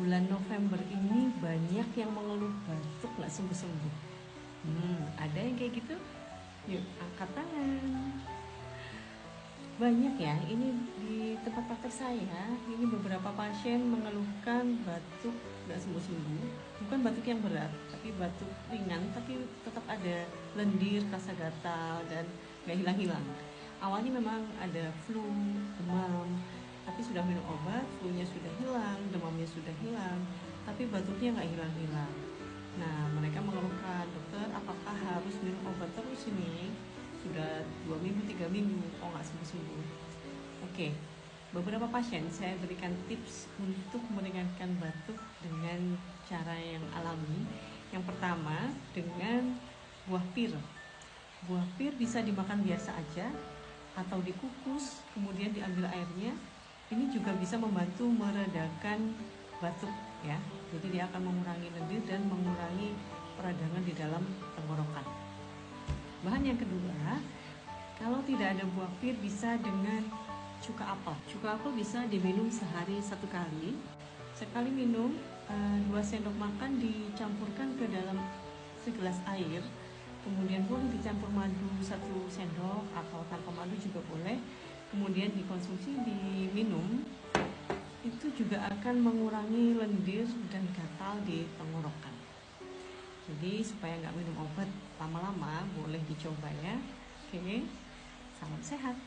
bulan November ini banyak yang mengeluh batuk nggak sembuh-sembuh. Ada yang kayak gitu? Yuk, angkat tangan. Banyak ya, ini di tempat praktek saya, ini beberapa pasien mengeluhkan batuk nggak sembuh-sembuh. Bukan batuk yang berat, tapi batuk ringan, tapi tetap ada lendir, rasa gatal, dan nggak hilang-hilang. Awalnya memang ada flu, demam, tapi sudah minum obat, flu-nya sudah hilang, demamnya sudah hilang, tapi batuknya nggak hilang-hilang. Nah, mereka mengeluhkan, dokter, apakah harus minum obat terus ini? Sudah 2 minggu, 3 minggu, kok nggak sembuh-sembuh? Oke, beberapa pasien saya berikan tips untuk meringankan batuk dengan cara yang alami. Yang pertama, dengan buah pir. Buah pir bisa dimakan biasa aja, atau dikukus, kemudian diambil airnya. Ini juga bisa membantu meredakan batuk ya. Jadi dia akan mengurangi lendir dan mengurangi peradangan di dalam tenggorokan. Bahan yang kedua, kalau tidak ada buah pir bisa dengan cuka apel. Cuka apel bisa diminum sehari 1 kali. Sekali minum 2 sendok makan dicampurkan ke dalam segelas air. Kemudian boleh dicampur madu 1 sendok atau tanpa madu juga boleh. Kemudian dikonsumsi, diminum. Itu juga akan mengurangi lendir dan gatal di tenggorokan. Jadi supaya nggak minum obat lama-lama, boleh dicoba ya. Oke, salam sehat.